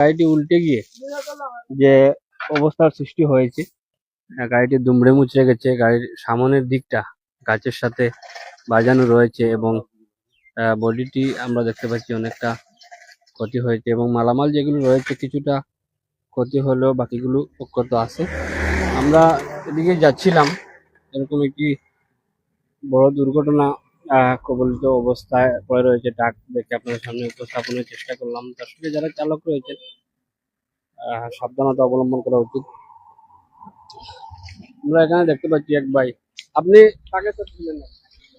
গাড়িটি উল্টে গিয়ে যে অবস্থার সৃষ্টি হয়েছে, গাড়িটি দুমড়ে মুচড়ে গেছে। গাড়ির সামনের দিকটা গাছের সাথে বাজানো রয়েছে এবং বডিটি আমরা দেখতে পাচ্ছি অনেকটা ক্ষতি হয়েছে এবং মালামাল যেগুলো রয়েছে কিছুটা ক্ষতি হলেও বাকিগুলো অক্ষত আছে। আমরা এদিকে যাচ্ছিলাম, এরকম একটি বড় দুর্ঘটনা কবলিত অবস্থায় পড়ে রয়েছে। ট্রাক দেখে আপনাদের সামনে উপস্থাপনের চেষ্টা করলাম। আসলে যারা চালক রয়েছেন সাবধানতা অবলম্বন করা উচিত। আমরা এখানে দেখতে পাচ্ছি এক ভাই, আপনি কাকে তো ছিলেন না?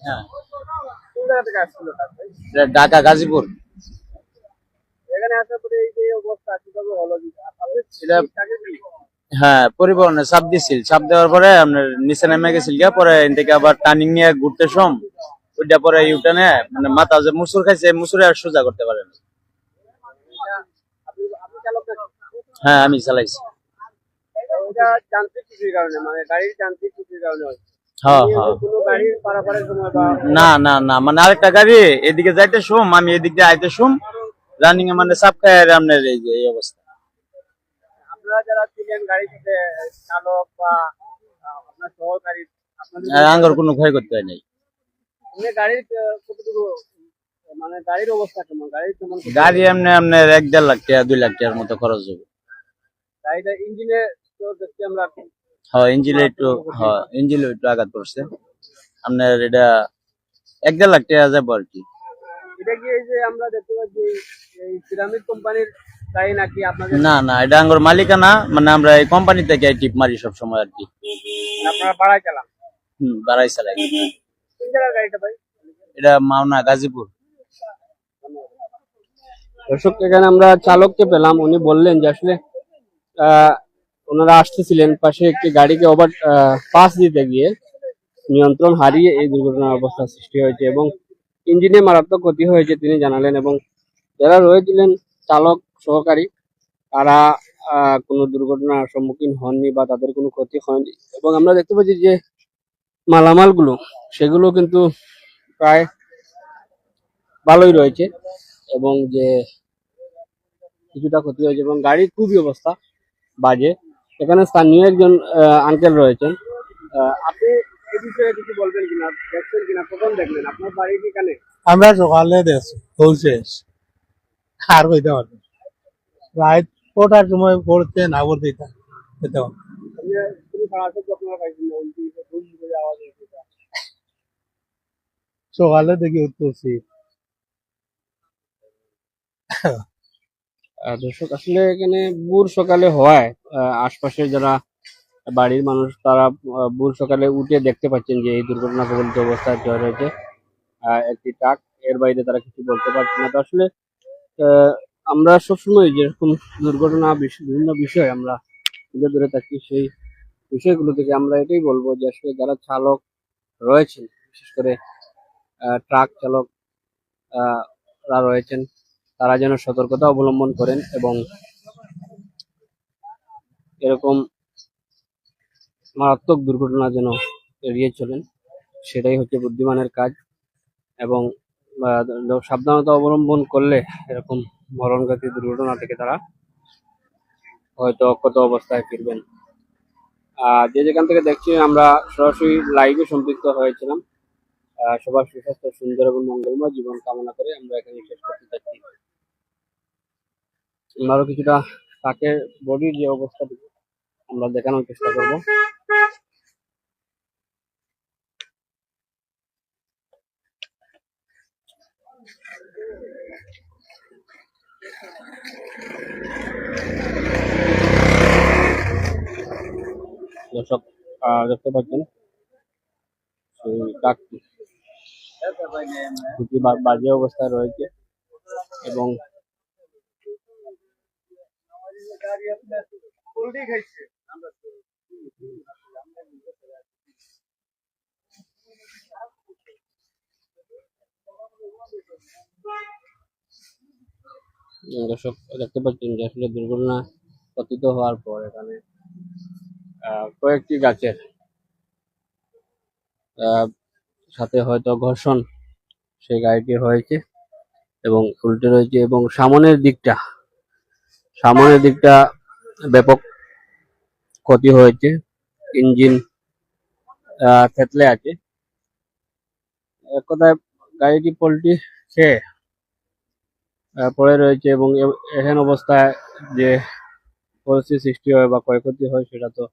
হ্যাঁ, কোন জায়গা থেকে আসছিল ভাই? এটা ঢাকা গাজীপুর। এখানে আসার পরে এই যে অবস্থা কিভাবে হলো? আপনি এটা কাকে ছিলেন? হ্যাঁ, পরিবহনে চাপ দিছিল। চাপ দেওয়ার পরে আপনার নিচে নেমে গেছিল গিয়া, পরে এখান থেকে আবার টার্নিং নিয়ে ঘুরতে সম ওইটা পরে ইউটার্নে মানে মাথা যে মুসুর খাইছে, মুসুরে আর সোজা করতে পারে না। আপনি চালক না? হ্যাঁ, আমি চালাইছি। ওটা যান্ত্রিক ত্রুটির কারণে, মানে গাড়ির যান্ত্রিক ত্রুটির কারণে হয়। হ্যাঁ হ্যাঁ, কোনো গাড়ির পারাপারের সময় বা না না না, মানে আরেকটা গাড়ি এদিকে যাইতে শুম, আমি এদিক দিয়ে আইতে শুম, রানিং এ মানে চাপ খাই আপনার এই যে এই অবস্থা। আপনারা যারা ছিলেন গাড়িতে, চালক বা আপনার সহকারী, আপনাদের আঙ্গর কোনো ক্ষয় করতে হয় নাই। এমনি গাড়ির কতটুকু, মানে গাড়ির অবস্থা কেমন, গাড়ির কেমন ক্ষতি গাড়ি হয়েছে? এমনি আপনার 1-1.5 লাখ টাকা 2 লাখ টাকার মতো খরচ হবে। গাড়িটা ইঞ্জিনে তো দেখছি আমরা হ্যাঁ, ইঞ্জিলে একটু আঘাত পড়ছে। আপনার এটা 1-1.5 লাখ টাকা যাবো আর কি। এটা কি এই যে আমরা দেখতে পাচ্ছি এই সিরামিক কোম্পানির গাড়ি নাকি আপনাদের? না না, এটা আঙ্গুর মালিকানা, মানে আমরা এই কোম্পানি থেকে টিপ মারি সব সময় আর কি। আপনারা ভাড়ায় চালান? বাড়াই চালাই। কোন জায়গার গাড়িটা ভাই? এটা মাওনা গাজীপুর। দর্শক, এখানে আমরা চালককে পেলাম, উনি বললেন যে আসলে আহ ওনারা আসতেছিলেন, পাশে একটি গাড়িকে পাস দিতে গিয়ে নিয়ন্ত্রণ হারিয়ে এই দুর্ঘটনার অবস্থা সৃষ্টি হয়েছে এবং ইঞ্জিনে মারাত্মক ক্ষতি হয়েছে তিনি জানালেন। এবং যারা রয়েছিলেন চালক সহকারী, তারা কোনো দুর্ঘটনার সম্মুখীন হননি বা তাদের কোনো ক্ষতি হয়নি। এবং আমরা দেখতে পাচ্ছি যে মালামালগুলো সেগুলো কিন্তু প্রায় ভালোই রয়েছে এবং যে কিছুটা ক্ষতি হয়েছে এবং গাড়ির খুবই অবস্থা বাজে। এখানে স্থানীয় একজন আঙ্কেল রয়েছেন, আপনি এই বিষয়ে কিছু বলবেন কিনা, দেখছেন কিনা, কখন দেখলেন, আপনার বাড়ি কি এখানে? আমরা সকালে দেখছি শেষ আর কইতে পারবো রাত কটার সময় পড়তে না পড়তে যেতে পারবো। আপনি কোনো সারা শব্দ আপনারা পাইছেন না? উল্টি ধুম করে আওয়াজ হয়েছে। সকালে দেখি উঠতেছি দর্শক, আসলে এখানে ভোর সকালে হয়, আশপাশের যারা বাড়ির মানুষ তারা ভোর সকালে উঠে দেখতে পাচ্ছেন যে এই দুর্ঘটনা কবলিত অবস্থায় জয় রয়েছে একটি ট্রাক। এর বাইরে তারা কিছু বলতে পারছে না। তো আসলে আহ, আমরা সবসময় যেরকম দুর্ঘটনা বিভিন্ন বিষয় আমরা তুলে ধরে থাকি, সেই বিষয়গুলো থেকে আমরা এটাই বলবো যে আসলে যারা চালক রয়েছেন, বিশেষ করে ট্রাক চালক রা রয়েছেন, তারা যেন সতর্কতা অবলম্বন করেন এবং এরকম মারাত্মক দুর্ঘটনা যেন এড়িয়ে চলেন। সেটাই হচ্ছে বুদ্ধিমানের কাজ। এবং সাবধানতা অবলম্বন করলে এরকম মরণঘাতী দুর্ঘটনা থেকে তারা হয়তো অক্ষত অবস্থায় ফিরবেন। যে যেখান থেকে দেখছি আমরা সরাসরি লাইভে সম্পৃক্ত হয়েছিলাম। সবার সুস্বাস্থ্য, সুন্দর এবং মঙ্গলময় জীবন কামনা করে আমরা এখানে শেষ করতে চাচ্ছি। আরো কিছুটা তাকে বডির যে অবস্থা আমরা দেখানোর চেষ্টা করব। দর্শক, দেখতে পাচ্ছেন সেই ট্রাকটি খুবই বাজে অবস্থায় রয়েছে এবং দর্শক দেখতে পাচ্ছেন যে আসলে দুর্ঘটনা পতিত হওয়ার পর এখানে কয়েকটি গাছের সাথে হয়তো ঘর্ষণ সেই গাড়িটি হয়েছে এবং উল্টে রয়েছে এবং সামনের দিকটা ব্যাপক ক্ষতি হয়েছে, ইঞ্জিন থেতলে আছে। এক কথায় গাড়িটি পল্টি খেয়ে পড়ে রয়েছে, এবং এহেন অবস্থায় যে পরিস্থিতি সৃষ্টি হয় বা ক্ষয়ক্ষতি হয় সেটা তো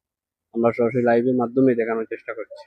আমরা সরাসরি লাইভের মাধ্যমে দেখানোর চেষ্টা করছি।